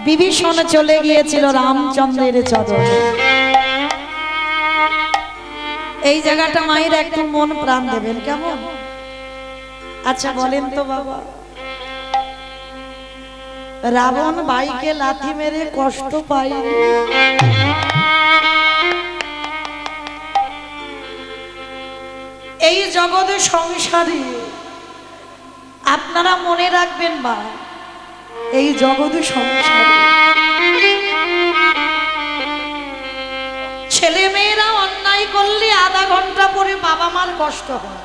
বিভীষণ চলে গিয়েছিল রামচন্দ্রের চরণে। এই জায়গাটা মায়ের একটু মন প্রাণ দেবেন কেমন? আচ্ছা বলেন তো বাবা, রাবণ ভাইকে লাথি মেরে কষ্ট পায়, এই জগৎ সংসারে আপনারা মনে রাখবেন বা এই জগৎ সংসারে ছেলে মেয়েরা অন্যায় করলে আধা ঘন্টা পরে বাবা মার কষ্ট হয়।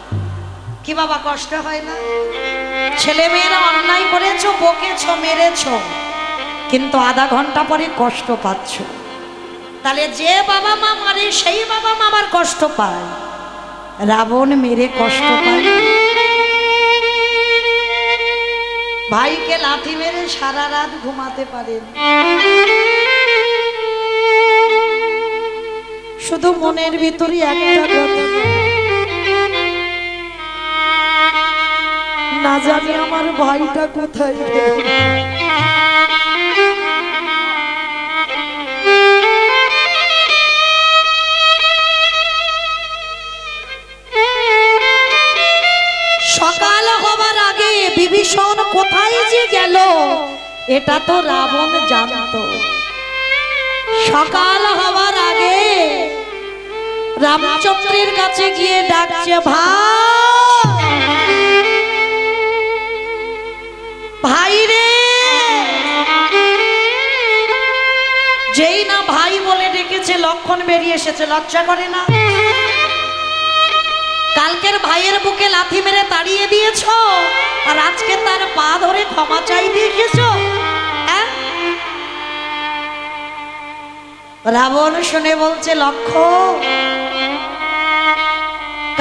কি বাবা কষ্ট হয় না? ছেলে মেয়েরা অন্যায় করেছো, বকেছো, মেরেছো, কিন্তু আধা ঘন্টা পরে কষ্ট পাচ্ছ। তাহলে যে বাবা মা মারে সেই বাবা মা আবার কষ্ট পায়, রাবণ মেরে কষ্ট পায়। ভাইকে লাথি মেরে সারা রাত ঘুমাতে পারেন। শুধু মনের ভিতরে একটা কথা, না জানি আমার ভাইটা কোথায়। সকাল হবার আগে বিভীষণ কোথায় যে গেল এটা তো রাবণ জানতো। সকাল হবার আগে রামচন্দ্রের কাছে গিয়ে ডাকছে, ভাই রে। যেই না ভাই বলে ডেকেছে লক্ষণ বেরিয়ে এসেছে। লজ্জা করে না? কালকের ভাইয়ের বুকে লাথি মেরে তাড়িয়ে দিয়েছ, আর আজকে তার পা ধরে ক্ষমা চাইতে এসেছো। রাবণ শুনে বলছে, লক্ষণ,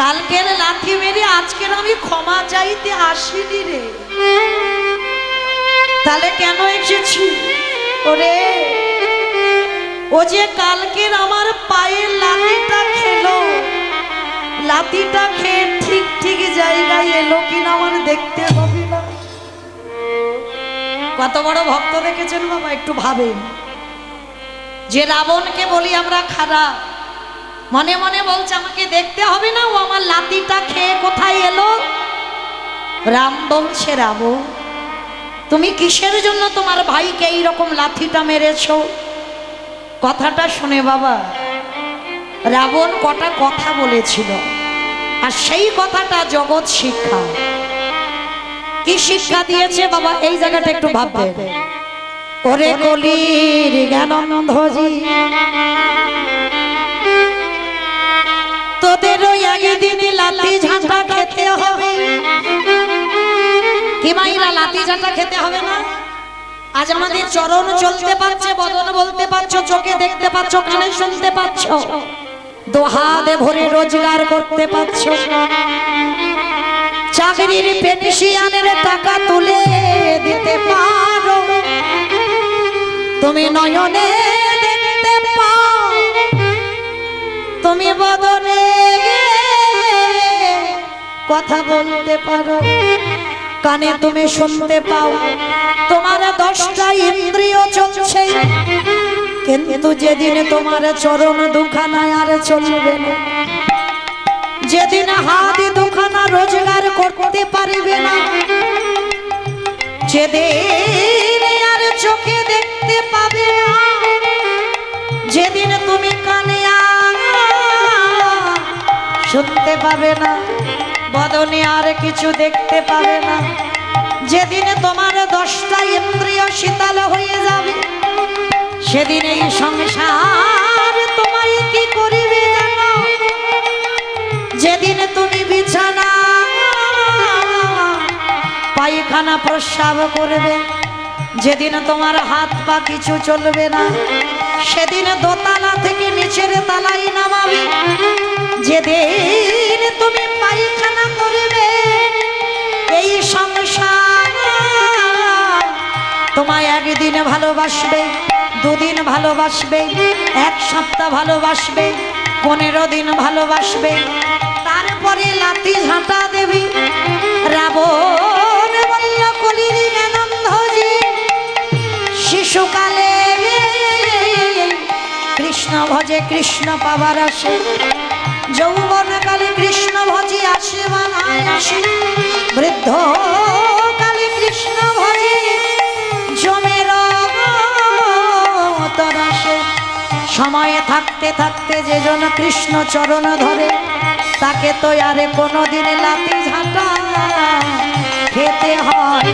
কালকের লাথি মেরে আজকের আমি ক্ষমা চাইতে আসিনি রে। তাহলে কেন এসেছি? ওরে, ও যে কালকের আমার পায়ে লাথিটা খেলো, লাথিটা খেয়ে ঠিক ঠিক জায়গায় এলো কিনা আমার দেখতে হবে না? কত বড় ভক্ত দেখেছেন বাবা? একটু ভাবেন। যে রাবণকে বলি আমরা খারাপ, মনে মনে বলছে আমাকে দেখতে হবে না ও আমার লাথিটা খেয়ে কোথায় এলো। রাম বলছে, রাবণ তুমি কিসের জন্য তোমার ভাইকে এইরকম লাথিটা মেরেছো? কথাটা শুনে বাবা, রাবণ কটা কথা বলেছিল, আর সেই কথাটা জগৎ শিক্ষা। কি শিক্ষা দিয়েছে বাবা? এই জায়গাটা একটু ভাববে। ওরে কলির জ্ঞানন্ধজি, তোদের ওই একদিনই লাঠি ঝাঁটা খেতে হবে। কি মাইরা লাঠি ঝাঁটা খেতে হবে না? আজ আমাদের চরণ চলতে পারছে, বদন বলতে পারছো, চোখে দেখতে পাচ্ছ, কানে শুনতে পাচ্ছ, দোহাতে ভরে রোজগার করতে পারছো, চাকরির পেনশনের টাকা তুলে দিতে পারো, তুমি নয়নে দেখতে পাও, তুমি বদনে কথা বলতে পারো, কানে তুমি শুনতে পাও, তোমার 10টা ইন্দ্রিয় চলছে, কিন্তু যেদিন তোমার চরণ দুখানা আর চলবে না, যেদিন হাত দুখানা রোজগার করতে পারবে না, যেদিন আর চোখে দেখতে পাবে না, যেদিন তুমি কানে শুনতে পাবে না, বদনে আর কিছু দেখতে পাবে না, যেদিন তোমার 10টা ইন্দ্রিয় শীতল হয়ে যাবে, সেদিন এই সংসার তোমায় কি করিবে জানো? যেদিন তুমি বিছানা পায়খানা প্রস্রাব করবে, যেদিন তোমার হাত পা কিছু চলবে না, সেদিন দোতলা থেকে নিচের তলায় নামাবে, যেদিন তুমি পায়খানা করবে, এই সংসার তোমায় একদিন ভালোবাসবে, দুদিন ভালোবাসবে, 1 সপ্তাহ ভালোবাসবে, 15 দিন ভালোবাসবে, তারপরে লাঠি ঝাঁটা দেবী। রাবণ বলল, কলির জ্ঞানন্ধজি, শিশুকালে ভজে কৃষ্ণ পাবার আসে, যৌবন কালে কৃষ্ণ ভজে আসে বানায় আসে, বৃদ্ধ কালে কৃষ্ণ ভজে জমের তরাসে। সময়ে থাকতে থাকতে যে জন কৃষ্ণ চরণ ধরে, তাকে তো আরে কোনোদিন লাতি ঝাঁটা খেতে হয়।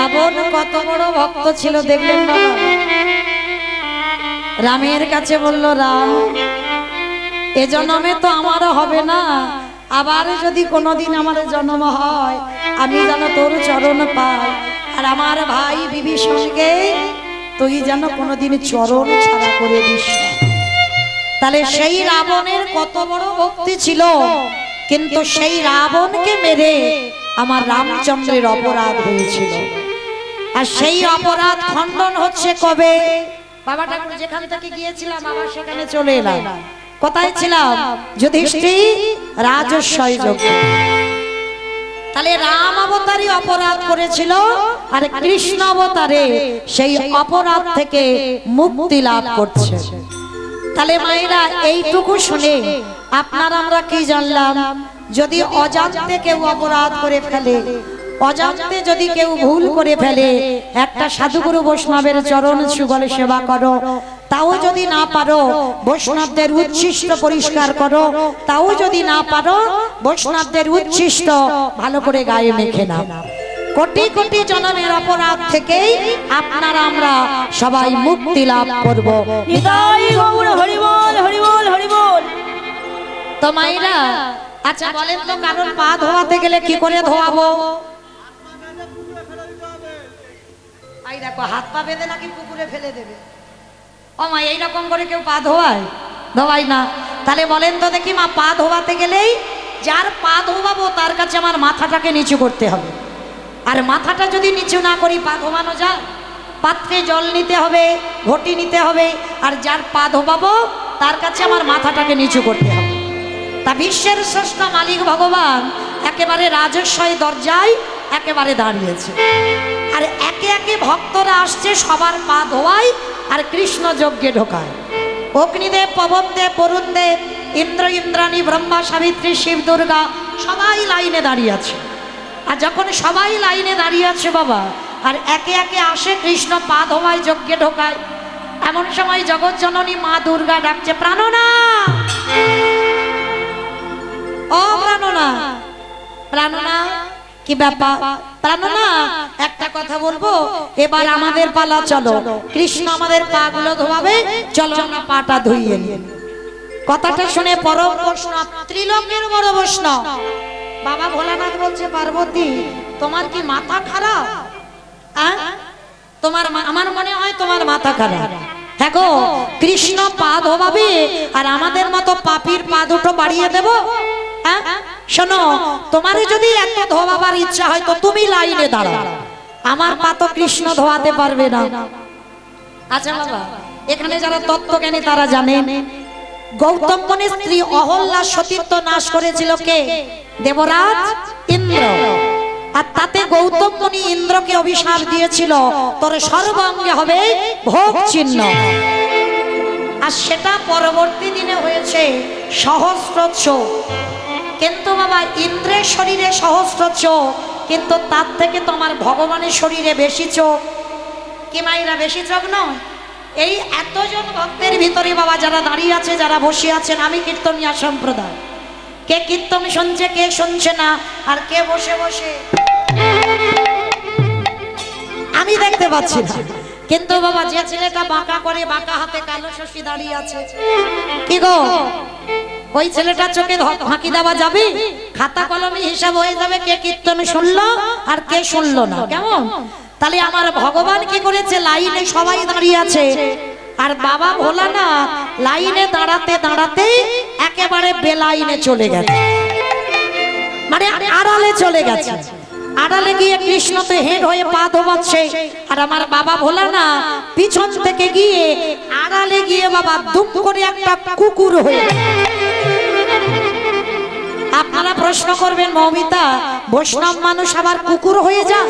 রাবণ কত বড় ভক্ত ছিল দেখলেন বাবা। রামের কাছে বলল, রাম এ জন্মে তো আমারও হবে না, আবার যদি কোনোদিন আমার জন্ম হয় আমি যেন তোর চরণ পাই, আর আমার ভাই বিভীষণকে তুই যেন কোনোদিন চরণ ছাড়া করে দিস। তাহলে সেই রাবণের কত বড় ভক্তি ছিল, কিন্তু সেই রাবণকে মেরে আমার রামচন্দ্রের অপরাধ হয়েছিল। আর সেই অপরাধ খণ্ডন হচ্ছে কবে? বাবা ঠাকুর যেখান থেকে গিয়েছিলাম আবার সেখানে চলে এলাম। কোথায় ছিলাম? যুধিষ্ঠির রাজস্বয় যজ্ঞ। তাহলে রাম অবতারই অপরাধ করেছিল, আর কৃষ্ণ অবতারে সেই অপরাধ থেকে মুক্তি লাভ করছে। তাহলে মায়েরা এইটুকু শুনে আপনারা আমরা কি জানলাম? যদি অজান্তে কেউ অপরাধ করে ফেলে, অজান্তে যদি কেউ ভুল করে ফেলে, একটা সাধুগুরু বৈষ্ণবের চরণ যুগলে সেবা করো, তাও যদি না পারো বৈষ্ণবদের উচ্ছিষ্ট পরিষ্কার করো, তাও যদি না পারো বৈষ্ণবদের উচ্ছিষ্ট ভালো করে গায়ে মেখে নাও। কোটি কোটি জন্মের অপরাধ থেকেই আপনারা আমরা সবাই মুক্তি লাভ করব। নিতাই গৌর হরি বল হরি বল হরি বল। তো মাইরা আচ্ছা বলেন তো, কারণ পা ধোয়াতে গেলে কি করে ধোয়াবো? আই দেখো হাত পা বেঁধে নাকি পুকুরে ফেলে দেবে। ও মা, এইরকম করে কেউ পা ধোয়ায়? ধোয়াই না। তাহলে বলেন তো দেখি মা, পা ধোয়াতে গেলেই যার পা ধোয়াবো তার কাছে আমার মাথাটাকে নিচু করতে হবে। আর মাথাটা যদি নিচু না করি পা ধোয়ানো যায়? পাত্রে জল নিতে হবে, ঘটি নিতে হবে, আর যার পা ধোয়াবো তার কাছে আমার মাথাটাকে নিচু করতে হবে। তা বিশ্বের শ্রেষ্ঠ মালিক ভগবান একেবারে রাজস্বয় দরজায় একেবারে দাঁড়িয়েছে, আর একে একে ভক্তরা আসছে, সবার পা ধোয়ায় আর কৃষ্ণ যজ্ঞে ঢোকায়। অগ্নিদেব, পবনদেব, বরুণদেব, ইন্দ্র, ইন্দ্রাণী, ব্রহ্মা, সাবিত্রী, শিব, দুর্গা সবাই লাইনে দাঁড়িয়ে আছে। আর যখন সবাই লাইনে দাঁড়িয়ে আছে বাবা, আর একে একে আসে কৃষ্ণ পা ধোয়ায় যজ্ঞে ঢোকায়, এমন সময় জগৎ জননী মা দুর্গা ডাকছে, প্রাণনা, ও প্রাণনা, প্রাণনা। কি ব্যাপার প্রাণনা? একটা কথা বলবো, এবার আমাদের পালা, চলো কৃষ্ণ আমাদের পা গুলো ধোয়াবে, চলো আমরা পাটা ধুইয়ে নিই। কথাটা শুনে পরম বৈষ্ণব, ত্রিলোকের বড় বৈষ্ণব বাবা ভোলানাথ বলছে, পার্বতী তোমার কি মাথা খারাপ? তোমার আমার মনে হয় তোমার মাথা খারাপ। হ্যাঁ গো, কৃষ্ণ পা ধোয়াবে আর আমাদের মতো পাপীর পা দুটো বাড়িয়ে দেব? হ্যাঁ শোনো, তোমার যদি এত ধোয়াবার ইচ্ছা হয় তো তুমি লাইনে দাঁড়াও, আমার পা তো কৃষ্ণ ধোয়াতে পারবে না। আচ্ছা বাবা, এখানে যারা তত্ত্বজ্ঞানী তারা জানেন গৌতম মুনির স্ত্রী অহল্যা সতীত্ব নাশ করেছিল কে? দেবরাজ ইন্দ্র। আর তাতে গৌতম মুনি ইন্দ্রকে অভিশাপ দিয়েছিল, তোর সর্বাঙ্গে হবে ভোগ চিহ্ন। আর সেটা পরবর্তী দিনে হয়েছে সহস্র চোখ। কিন্তু বাবা ইন্দ্রের শরীরে সহস্র চোখ, কিন্তু তার থেকে তোমার ভগবানের শরীরে বেশি চোখ। কি মাইরা বেশি চোখ নয়? এই এতজন ভক্তের ভিতরে বাবা যারা দাঁড়িয়ে আছে, যারা বসে আছেন, আমি কীর্তনিয়া সম্প্রদায়, কে কীর্তন শুনছে, কে শুনছে না, আর কে বসে বসে আমি দেখতে পাচ্ছি না, কিন্তু বাবা যে ছেলেটা বাঁকা করে বাঁকা হাতে কালো শশী দাঁড়িয়ে আছে, কি গো ওই ছেলেটার চোখে ফাঁকি দেওয়া যাবে? খাতা কলমে হিসাব হয়ে যাবে কে কীর্তন শুনলো আর কে শুনলো না, কেমন? তাহলে আমার ভগবান কি করেছে, লাইনে সবাই দাঁড়িয়ে আছে, আর বাবা ভোলানাথ লাইনে দাঁড়াতে দাঁড়াতে একেবারে বেলাইনে চলে গেছে, মানে আড়ালে চলে গেছে। আড়ালে গিয়ে কৃষ্ণ তো হেড হয়ে পা ধোবাচ্ছে, আর আমার বাবা ভোলানাথ পিছন থেকে গিয়ে আড়ালে গিয়ে বাবা দুম করে একটা কুকুর হয়ে। আপনারা প্রশ্ন করবেন, মৌমিতা বৈষ্ণব মানুষ আবার কুকুর হয়ে যায়?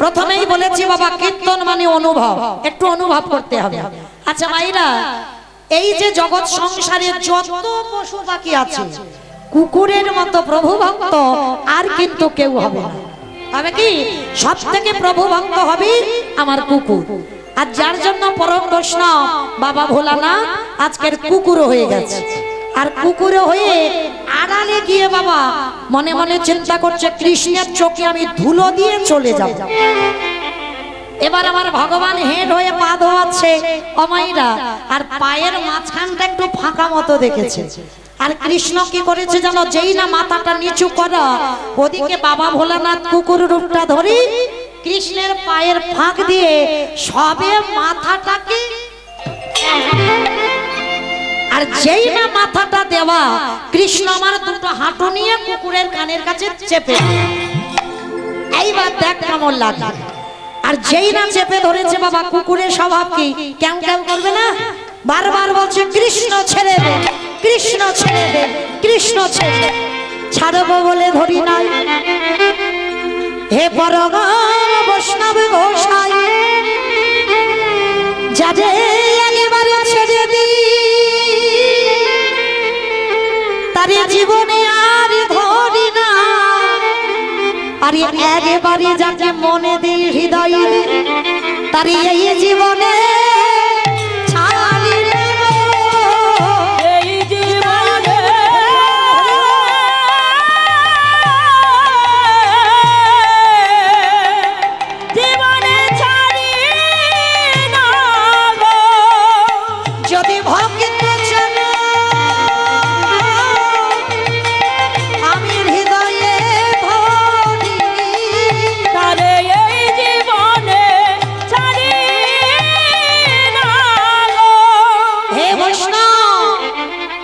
প্রথমেই বলেছি বাবা কীর্তন মানে অনুভব, একটু অনুভব করতে হবে। আচ্ছা মাইরা, এই যে জগৎ সংসারে যত পশু পাখি আছে, কুকুরের মতো প্রভু ভক্ত আর কিন্তু কেউ হবে না। তবে কি সব থেকে প্রভু ভক্ত হবে আমার কুকুর, আর যার জন্য পরম বৈষ্ণব বাবা ভোলানাথ আজকের কুকুর হয়ে গেছে। আর কুকুরে হয়ে আড়ালে গিয়ে বাবা মনে মনে চিন্তা করছে কৃষ্ণের চোখে আমি ধুলো দিয়ে চলে যাব। এবার আমার ভগবান হেড হয়ে পা ধোয়াচ্ছে অমাইরা, আর পায়ের মাঝখানটা একটু ফাঁকা মতো দেখেছে। আর কৃষ্ণ কি করেছে জানো, যেই না মাথাটা নিচু করা, ওদিকে বাবা ভোলানাথ কুকুর রূপটা ধরে কৃষ্ণের পায়ের ফাঁক দিয়ে সবে মাথাটাকে, আর যেই না মাথাটা দেওয়া, কৃষ্ণ আমার দুটো হাঁটু নিয়ে কুকুরের কানের কাছে চেপে, এইবার দেখ কেমন লাগে। আর যেই না চেপে ধরেছে বাবা, কুকুরের স্বভাব কি, কেমন কেমন করবে না, বারবার বলছে কৃষ্ণ ছেড়ে দে, কৃষ্ণ ছেড়ে দে, কৃষ্ণ ছেড়ে দে। ছাড়বো বলে ধরি নাই, হে পরম বৈষ্ণব গোসাই, যারে একেবারে ছেড়ে দি, তারে জীবনে আর ধরি না, আর একেবারে যাকে মনে দিই হৃদয়, তারে এই জীবনে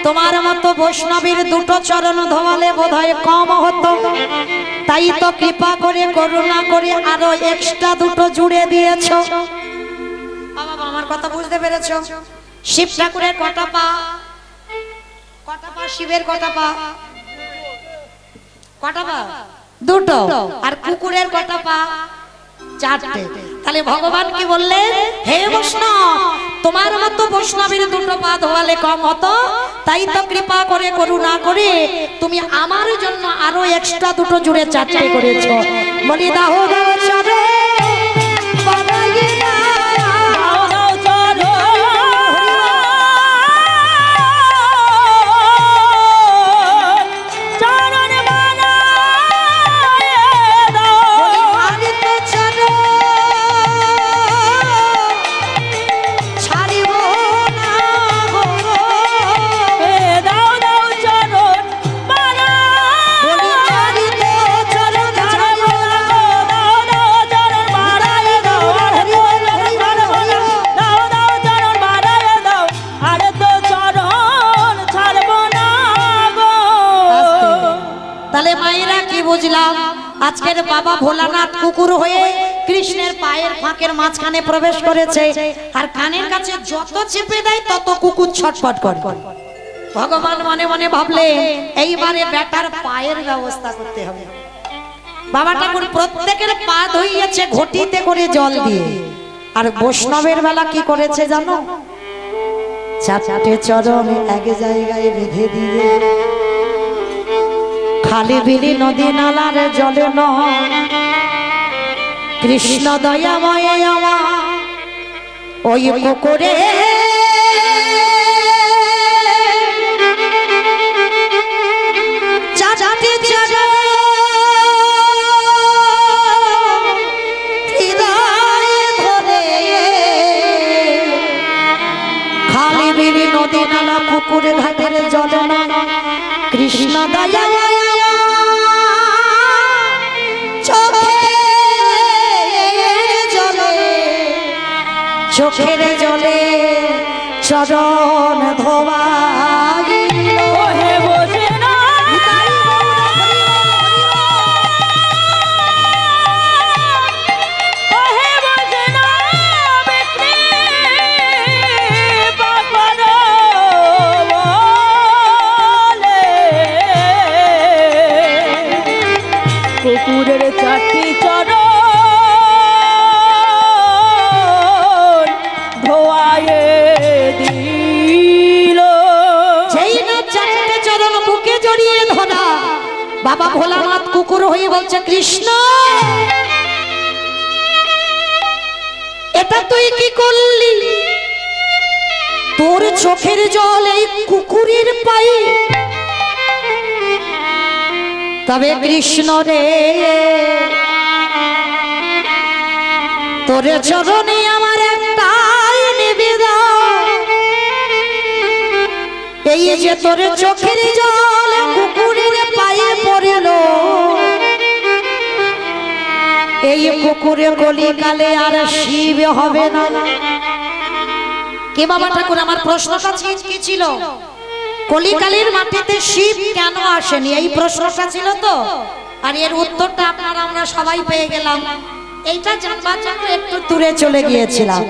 তোমার মতো বৈষ্ণবীর দুটো চরণ ধোয়ালে বোধহয় কম হতো, তাই তো কৃপা করে করুণা করে আরো এক্সট্রা দুটো জুড়ে দিয়েছো। বাবা আমার কথা বুঝতে পেরেছো? শিব ঠাকুরের কটা পা, কটা পা শিবের কটা পা, কটা পা? দুটো। আর কুকুরের কটা পা? চারটে। তাহলে ভগবান কি বললেন, হে বৈষ্ণব তোমার মতো বৈষ্ণবের দুটো পা ধোয়ালে কম হতো, তাই তো কৃপা করে করুণা করে তুমি আমার জন্য আরো এক্সট্রা দুটো জুড়ে চারটে করেছো। বলি দাও দাও চরে আজকের বাবা ভোলানাথ কুকুর হয়ে কৃষ্ণের পায়ের ফাঁকের মাঝখানে প্রবেশ করেছে, আর কানের কাছে যত চেপে দেয় তত কুকুর ছটফট করে। ভগবান মনে মনে ভাবলে এইবারে বেটার পায়ের ব্যবস্থা করতে হবে। বাবা ঠাকুর প্রত্যেকের পা ধুইয়েছে ঘটিতে করে জল দিয়ে, আর বৈষ্ণবের বেলা কি করেছে জানো, চারটে চরণ এক জায়গায় বেঁধে দিয়ে খালি বিলি নদী নালার জলে নয়, কৃষ্ণ দয়াময় আমার ওই পুকুরে চাচাতে চরণ হৃদয় নদী নালা পুকুর ঘাটের জলে না কৃষ্ণ দয়া চোখের জলে চরণ ধোয়া ওহে বসে না ওহে বসে না বিক্রি বাবার বলে কুকুরের চারটি চরণ ধোয়ায়ে দিল সেই না চারটে চরণ বুকে জড়িয়ে ধরা বাবা ভোলানাথ কুকুর হয়ে বলছে কৃষ্ণ এটা তুই কি করলি তোর চোখের জল এই কুকুরের পায়ে তবে কৃষ্ণ রে তোর চরণে আমার একটাই নিবেদন এই যে তোর চোখের জল কুকুরের পায়ে পড়ল এই কুকুরে কলিকালে আর শিব হবে না কে বাবা ঠাকুর আমার প্রশ্নটা কি ছিল কলিকালের মাটিতে শিব কেন আসেনি এই প্রশ্নটা ছিল তো আর এর উত্তরটা আপনারা আমরা সবাই পেয়ে গেলাম এইটা জানবার জন্য একটু দূরে চলে গিয়েছিলাম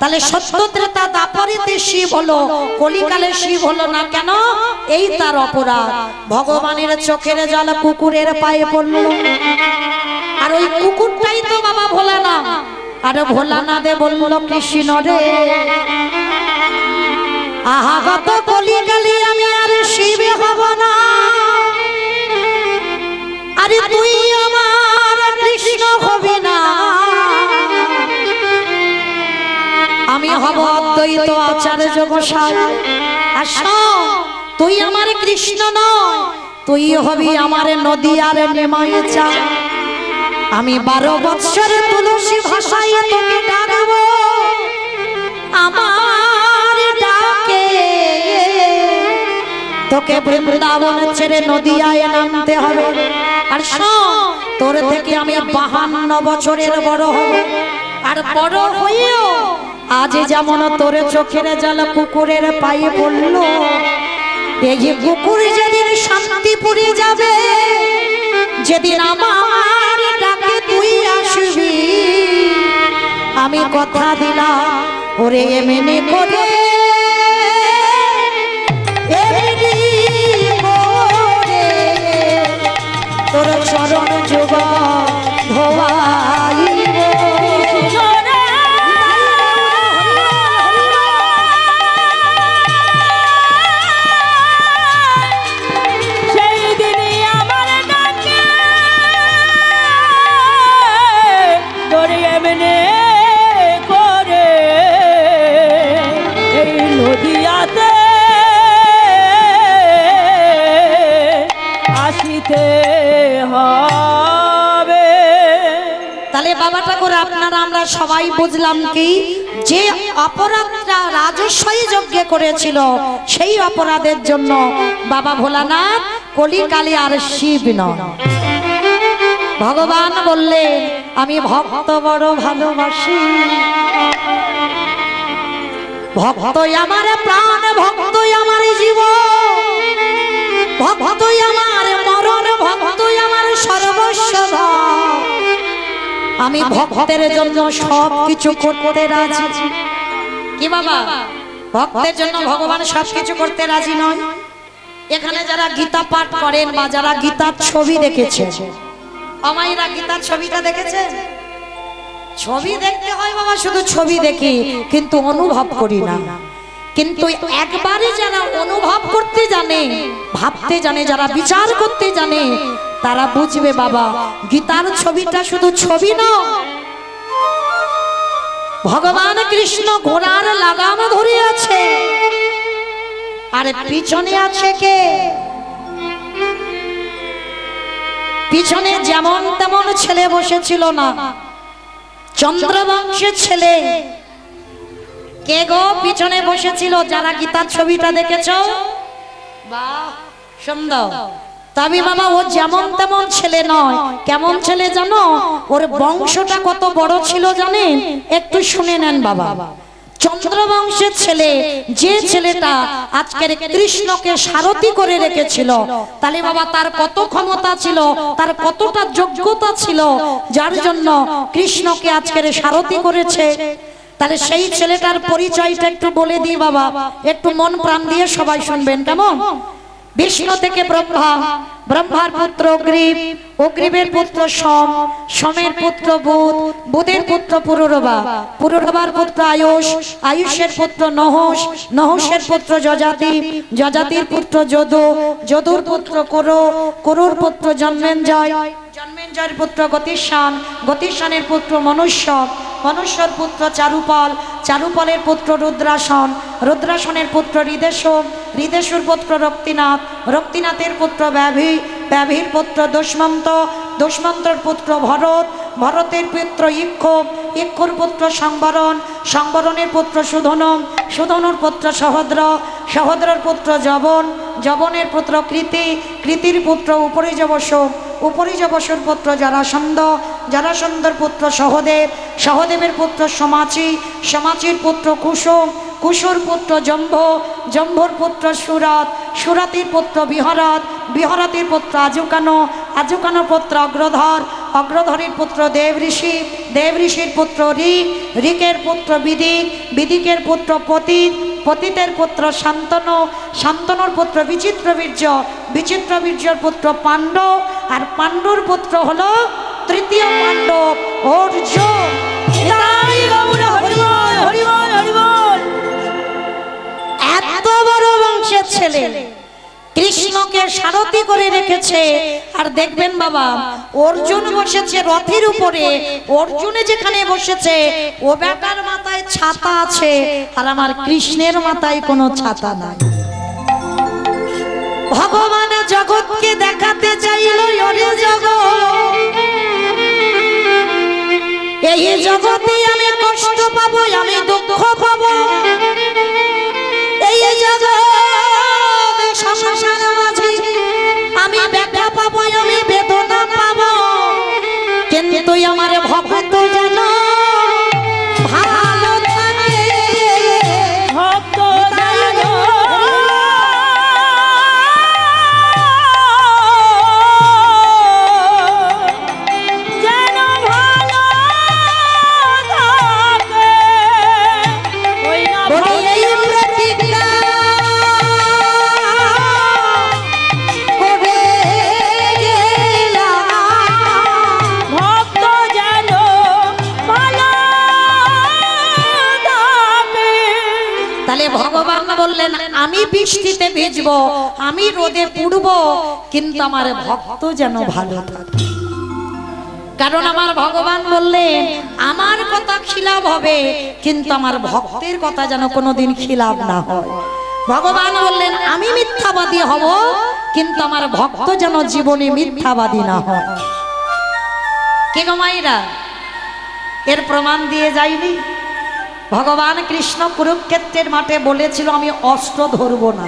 তাহলে সত্য ত্রেতা দাপরিতে শিব হলো কলিকালে শিব হলো না কেন এই তার অপরাধ ভগবানের চোখের জল কুকুরের পায়ে পড়ল আর ওই কুকুরটাই তো বাবা ভোলানা আর ভোলানাথে বলল কৃষ্ণ রে আহা গত কলিকালে আমি আর শিব হব না আরে তুই আমার কৃষ্ণ হবি না আমি হব অদ্বৈত আচার্য গোসাই আর তুই আমার কৃষ্ণ নয় তুই হবি আমার নদী আর নেমাই চা আমি 12 বৎসরে তুলসী ভাষায় তোকে ডাকবো আমার ডাকে তোকে বৃন্দাবন ছেড়ে নদিয়ায় নামতে হবে আর তোর থেকে আমি 52 বছরের বড় হব আর বড় হইও আজ যেমন তোর চোখের জল কুকুরের পায়ে পড়ল এই কুকুর যেদিন শান্তিপুরে যাবে যেদিন আমার ডাকে তুই আসবি আমি কথা দিলাম ওরে এমনি করে তোর চরণ যুগ ধোয়াইব সেই দিনই আমার ডাকে ধরে এমনি করে এই নদিয়াতে আসিতে হবে তাহলে বাবা ঠাকুর আপনারা আমরা সবাই বুঝলাম কি যে অপরাধটা রাজস্বই যজ্ঞ করেছিল সেই অপরাধের জন্য বাবা ভোলানাথ কলিকালে আর শিব নয় ভগবান বললেন আমি ভক্ত বড় ভালোবাসি ভক্তই আমার প্রাণ ভক্তই আমার জীবন ভক্তই আমার মরণ ভক্তই আমার সর্বস্ব আমি ভক্তের জন্য সব কিছু করতে রাজি কি বাবা ভক্তের জন্য ভগবান সব কিছু করতে রাজি নয় এখানে যারা গীতা পাঠ করেন বা যারা গীতার ছবি দেখেছে আমাইরা গীতার ছবিটা দেখেছে ছবি দেখতে হয় বাবা শুধু ছবি দেখি কিন্তু অনুভব করি না কিন্তু একবারে যারা অনুভব করতে জানে ভাবতে জানে যারা বিচার করতে জানে তারা বুঝবে বাবা গীতার ছবিটা শুধু ছবি নয় ভগবান কৃষ্ণ ঘোড়ার লাগাম ধরে আছে আর পিছনে আছে কে পিছনে যেমন তেমন ছেলে বসেছিল না চন্দ্রবংশের ছেলে কে গো পিছনে বসেছিল যারা গীতার ছবিটা দেখেছো? বাহ, সুন্দর। তবে বাবা ও যেমন তেমন ছেলে নয়। কেমন ছেলে জানো? ওর বংশটা কত বড় ছিল জানেন? একটু শুনে নেন বাবা। চন্দ্রবংশের ছেলে, যে ছেলেটা আজকের কৃষ্ণকে সারথি করে রেখেছিল, তাহলে বাবা তার কত ক্ষমতা ছিল, তার কতটা যোগ্যতা ছিল, যার জন্য কৃষ্ণকে আজকের সারথি করেছে। তাহলে সেই ছেলেটার পরিচয়টা একটু বলে দিই বাবা, একটু মন প্রাণ দিয়ে সবাই শুনবেন, কেমন? বিষ্ণু থেকে ব্রহ্মা, ব্রহ্মার পুত্র অগ্রিব, অগ্রিবের পুত্র সোম, সোমের পুত্র বুধ, বুধের পুত্র পুরুরবা, পুরুরবার পুত্র আয়ুষ, আয়ুষের পুত্র নহস, নহসের পুত্র যজাতি, যজাতির পুত্র যদু, যদুর পুত্র করু, করুর পুত্র জন্মেঞ্জয়, জন্মেঞ্জয়ের পুত্র গতিশান, গতিশানের পুত্র মনুষ্য, মনুষ্যর পুত্র চারুপাল, চারুপালের পুত্র রুদ্রাসন, রুদ্রাসনের পুত্র হৃদেশু, হৃদেশুর পুত্র রক্তিনাথ, রক্তিনাথের পুত্র ব্যাভি, ব্যাভির পুত্র দোষ্মন্ত, দোষ্মন্তর পুত্র ভরত, ভরতের পুত্র ইক্ষ, ইক্ষুর পুত্র সংবরণ, সংবরণের পুত্র সুধনম, সুধনুর পুত্র সহদ্র, সহদ্রর পুত্র যবন, যবনের পুত্র কৃতি, কৃতির পুত্র উপরিজবসু, উপরিজবসুর পুত্র জরাসন্ধ, জরাসন্ধর পুত্র সহদেব, সহদেবের পুত্র সমাচি, সমাচির পুত্র কুসুম, কুশুর পুত্র জম্ভ, জম্ভর পুত্র সুরত, সুরতির পুত্র বিহরত, বিহরতির পুত্র আজুকানো, আজুকানোর পুত্র অগ্রধর, অগ্রধরের পুত্র দেব ঋষি, দেব ঋষির পুত্র ঋক, ঋকের পুত্র বিদিক, বিদিকের পুত্র পতিত, পতিতের পুত্র শান্তনু, শান্তনুর পুত্র বিচিত্রবীর্য, বিচিত্রবীর্যর পুত্র পাণ্ডব, আর পাণ্ডুর পুত্র হলো তৃতীয় পাণ্ডব অর্জুন। নিতাই গৌর হরিবল হরিবল হরিবল। এত বড় বংশের ছেলে কৃষ্ণকে সারথি করে রেখেছে। আর দেখবেন বাবা, অর্জুন বসেছে রথের উপরে, অর্জুনে যেখানে বসেছে ও বেটার মাথায় ছাতা আছে, আর আমার কৃষ্ণের মাথায় কোনো ছাতা নাই। ভগবান জগৎকে দেখাতে চাইল, ওরে জগৎ, এই জগতে আমি কষ্ট পাবো, আমি দুঃখ পাবো, এই জগৎ সংসার মাঝে আমি ব্যথা পাবো, আমি বেদনা পাবো, কিন্তু আমার ভক্ত যেন ভালো থাকে। ভক্ত জানো যেন ভালো থাকে, ওই না বলি এই প্রতিজ্ঞা করে গেলাম, ভক্ত যেন ভালো থাকে। তাহলে ভগবান বললেন আমি বৃষ্টিতে ভিজবো, আমি রোদে পুড়বো, কিন্তু আমার ভক্ত যেন ভালো থাকে। কারণ আমার ভগবান বললেন আমার কথা খিলাপ হবে, কিন্তু আমার ভক্তের কথা যেন কোনোদিন খিলাপ না হয়। ভগবান বললেন আমি মিথ্যাবাদী হব, কিন্তু আমার ভক্ত যেন জীবনে মিথ্যাবাদী না হয়। কে গো মায়েরা, এর প্রমাণ দিয়ে যায়নি? ভগবান কৃষ্ণ কুরুক্ষেত্রের মাঠে বলেছিল আমি অস্ত্র ধরবো না,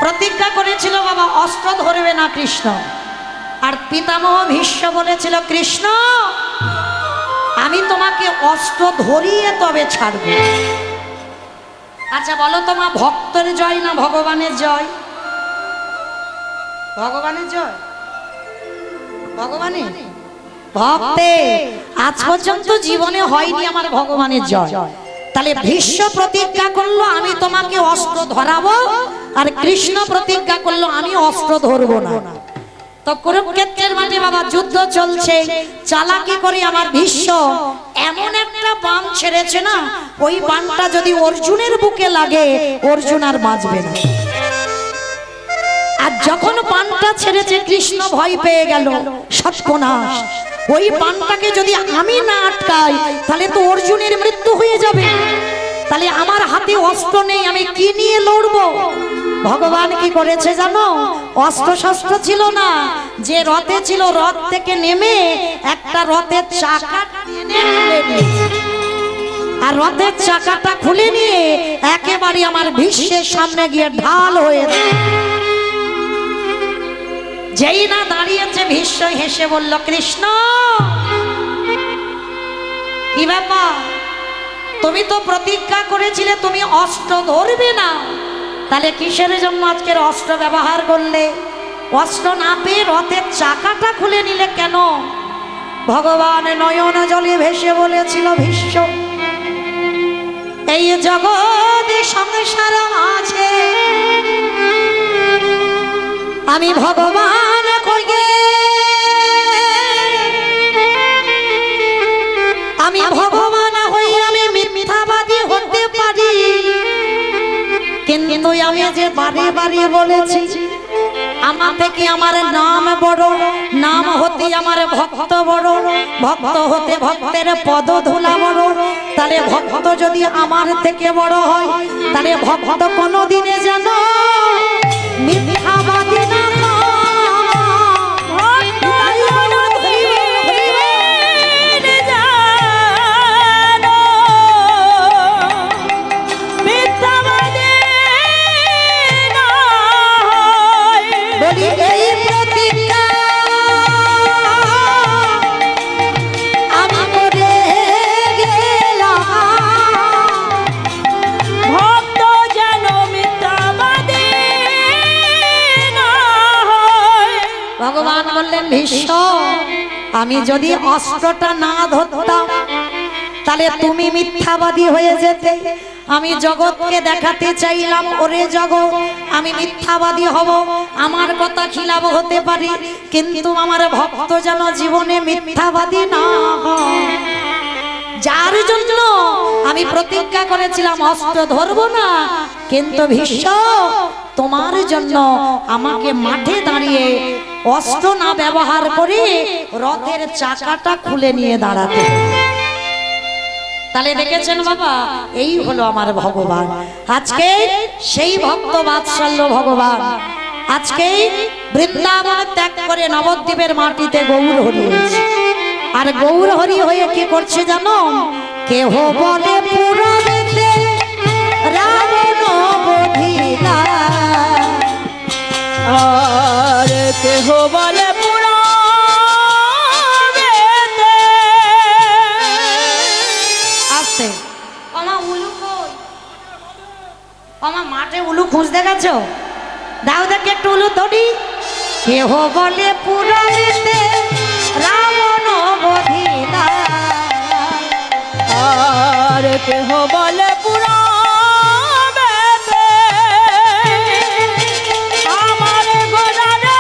প্রতিজ্ঞা করেছিল বাবা অস্ত্র ধরবে না কৃষ্ণ। আর পিতামহ ভীষ্ম বলেছিল কৃষ্ণ আমি তোমাকে অস্ত্র ধরিয়ে তবে ছাড়বো। আচ্ছা বলো তোমার ভক্তের জয় না ভগবানের জয়? ভগবানের জয়, ভগবানের ভক্তে আজ পর্যন্ত জীবনে হয়নি আমার ভগবানের জয়। তাহলে ভীষ্ম প্রতিজ্ঞা করলো আমি তোমাকে অস্ত্র ধরাবো, আর কৃষ্ণ প্রতিজ্ঞা করলো আমি অস্ত্র ধরবো না। তো কুরুক্ষেত্রের মাঠে বাবা যুদ্ধ চলছে, চালাকি করে আমার ভীষ্ম এমন একটা বাণ ছেড়েছে না, ওই বাণটা যদি অর্জুনের বুকে লাগে অর্জুন আর বাঁচবে না। আর যখন বাণটা ছেড়েছে কৃষ্ণ ভয় পেয়ে গেল, সর্বনাশ, ওই বাণটাকে যদি আমি না আটকাই তাহলে তো অর্জুনের মৃত্যু হয়ে যাবে, তাহলে আমার হাতে অস্ত্র নেই, আমি কি নিয়ে লড়বো? ভগবান কি করেছে জানো? অস্ত্র শস্ত্র ছিল না, যে রথে ছিল রথ থেকে নেমে একটা রথের চাকা টেনে তুলে নিয়েছে। আর রথের চাকাটা খুলে নিয়ে একেবারে আমার ভীষ্মের সামনে গিয়ে ঢাল হয়ে যায়। যেই না দাঁড়িয়েছে ভীষ্ম হেসে বলল, কৃষ্ণ কি ব্যাপার, তুমি তো প্রতিজ্ঞা করেছিলে তুমি অস্ত্র ধরবে না, তাহলে কিসের জন্য আজকের অস্ত্র ব্যবহার করলে? অস্ত্র না পেয়ে রথের চাকাটা খুলে নিলে কেন? ভগবান নয়ন জলে ভেসে বলেছিল, ভীষ্ম এই জগতে সংসার আছে, আমি ভগবান কইগে, আমি ভগবান হই, আমি মিথ্যাবাদী হতে পারি, কিন্তু আমি যে বারে বারে বলেছি আমার থেকে আমার নাম বড়, নাম হতে আমার ভক্ত বড়, ভক্ত হতে ভক্তের পদ ধুলা বড়, তাহলে ভক্ত যদি আমার থেকে বড় হয় তাহলে ভক্ত কোনোদিনে যেন মিথ্যাবাদী না ভীষ্ম, আমি যদি অস্ত্রটা না ধরতাম তাহলে তুমি মিথ্যাবাদী হয়ে যেতে। আমি জগৎকে দেখাতে চাইলাম, ওরে জগৎ আমি মিথ্যাবাদী হব, আমার কথা খিলাফ হতে পারি, কিন্তু আমার ভক্ত যেন জীবনে মিথ্যাবাদী না হয়, যার জন্য আমি প্রতিজ্ঞা করেছিলাম অস্ত্র ধরবো না। কিন্তু ভীষ্ম তোমার জন্য আমাকে মাঠে দাঁড়িয়ে অস্ত্র না ব্যবহার করে রথের চাকাটা খুলে নিয়ে দাঁড়াতে। তাহলে দেখেছেন বাবা, এই হলো আমার ভগবান। আজকে সেই ভক্ত বাৎসল্য ভগবান আজকে বৃন্দাবন ত্যাগ করে নবদ্বীপের মাটিতে গৌর হরি হয়েছে। আর গৌর হরি হয়ে কি করছে জানো? কেহ বলে পুরাণেতে রাবণ বধিলা, আর কেহ বলে পুরাণেতে। আসছে আমার উলু কই? আমার মাঠে উলু খুঁজতে গেছো? দাও দেখে একটু উলু ধরি। কেহ বলে পুরাণেতে রাবণ বধিলা, আর কেহ বলে পুরাণেতে আমার গোরারে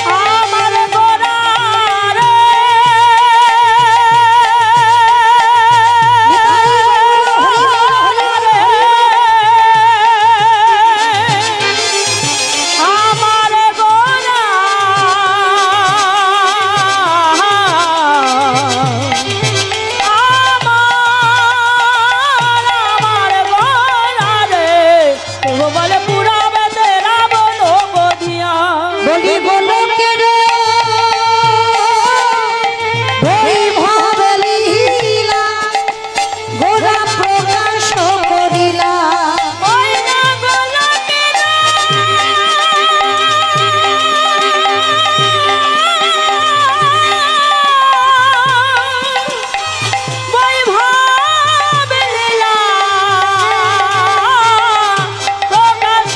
গোরারে, আমার গোরারে আমার গোরা, আমার গোরারে কেহ বলে পুরাবেতে রাবণ বধিয়া। বলি গোলকে রে বৈভব লীলা গোরা প্রকাশ করিলা, ওই না গোলকে রে বৈভব লীলা প্রকাশ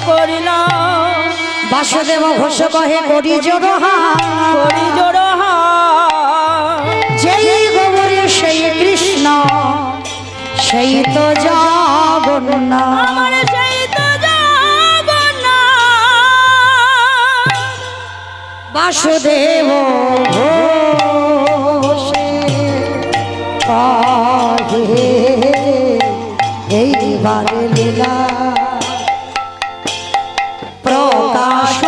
করিলাম বাসুদেব ঘোষ কহে করি জোড়হা করি জোড়হা যেই গৌরী সেই কৃষ্ণ সেই তো জগন্নাথ আমার সেই তো জগন্নাথ বাসুদেব ঘোষে কহে এইবারে লীলা প্রকাশ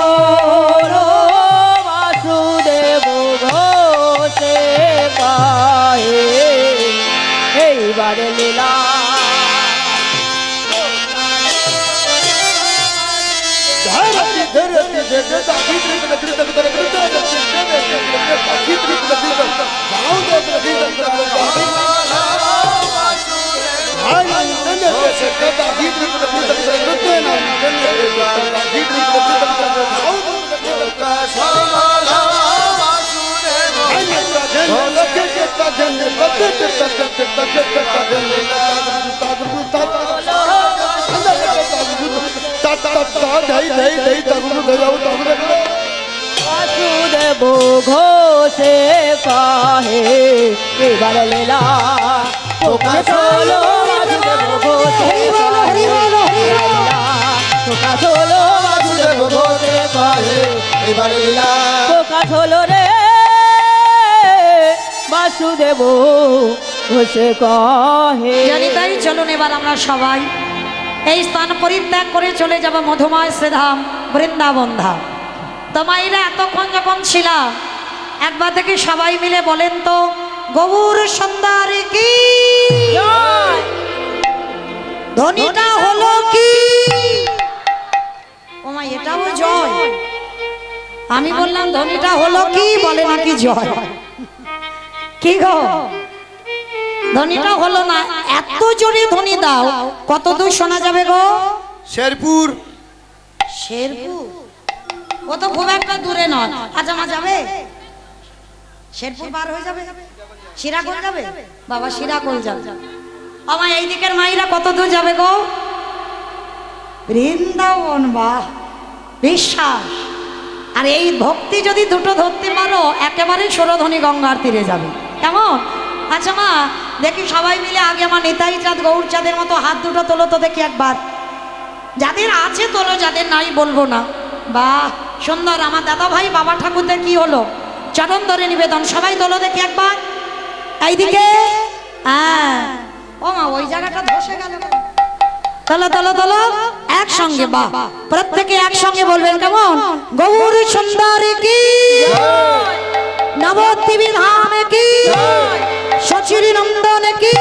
বাসুদেব ঘোষে গায়ে এইবারে লীলা বাসুদেব ঘোষে কাহে এবার লীলা প্রকাশ হলো বাসুদেব ঘোষে প্রকাশ হলো বাসুদেব ঘোষে কাহে এবার লীলা প্রকাশ হলো রে বাসুদেব ঘোষে কাহে জানি তাই চলুন এবার আমরা সবাই এই স্থান পরিত্যাগ করে চলে যাব মধুময় শ্রীধাম বৃন্দাবন ধাম। তো মাইরা এতক্ষণ যখন ছিলাম একবার থেকে সবাই মিলে বলেন তো গৌর সুন্দর কি জয়। ধ্বনিটা হলো কি ও মা এটাও জয় আমি বললাম ধ্বনিটা হলো কি বলে নাকি জয় কি গো ধ্বনিটা হলো না এত জোরে ধ্বনি দাও কত দূর শোনা যাবে গো শেরপুর শেরপুর ও তো খুব একটা দূরে নয় আচ্ছা মা যাবে শেরপুর পার হয়ে যাবে শিরাকোল যাবে বাবা শিরাকোল যাবে আমার এই দিকের মাইরা কত দূর যাবে গো বৃন্দাবন বাহ বিশ্বাস আর এই ভক্তি যদি দুটো ধরতে পারো একেবারে সুরধ্বনি গঙ্গার তীরে যাবে কেমন আচ্ছা মা দেখি সবাই মিলে আগে আমার নিতাই চাঁদ গৌর চাঁদের মতো হাত দুটো তোলো তো দেখি একবার যাদের আছে তোলো যাদের নাই বলবো না বাহ সুন্দর আমার দাদা ভাই বাবা ঠাকুরদের কি হলো চরণ ধরে নিবেদন সবাই তোলো দেখি একবার এইদিকে হ্যাঁ ও মা ওই জায়গাটা ধসে গেল তোলো তোলো তোলো একসঙ্গে বাহ প্রত্যেকে একসঙ্গে বলবেন কেমন গৌর সুন্দর কি নবদ্বীপী ধাম কি সচির নন্দন কি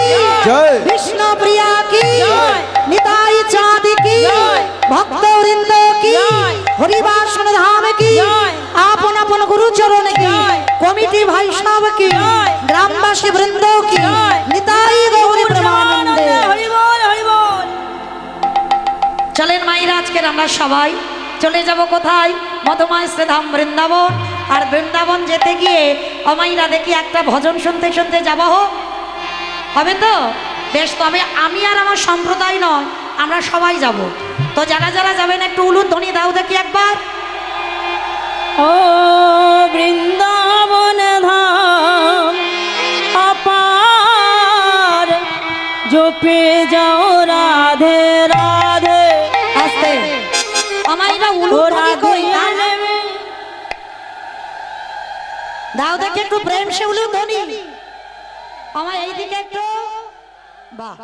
জয়। বিষ্ণু প্রিয়া কি জয়। নিতাই চাঁদ কি জয়। ভক্তবৃন্দ কি জয়। হরিবাসন ধাম কি জয়। আপন আপন গুরুচরণ কি জয়। কমিটি ভাই সব কি জয়। গ্রামবাসী বৃন্দ কি জয়। নিতাই গৌরী প্রেমানন্দে হরি বল হরি বল চলেন মাইরা আজকের আমরা সবাই চলে যাব কোথায় মধুময় শ্রীধাম বৃন্দাবন আর বৃন্দাবন যেতে গিয়ে অমাইরা দেখি একটা ভজন শুনতে শুনতে যাব হবে তো বেশ তবে আমি আর আমার সম্প্রদায় নয় আমরা সবাই যাব তো যারা যারা যাবেন একটু উলুধ্বনি দাও দেখি একবার ও বৃন্দাবন ধাম অপার জপে যাও রাধে রাধে আস্তে অমাইরা ও উলুধ্বনি রাধে কই নেবে দাও দেখি একটু প্রেম সে উলুধ্বনি আমার এইদিকে একটু বাহ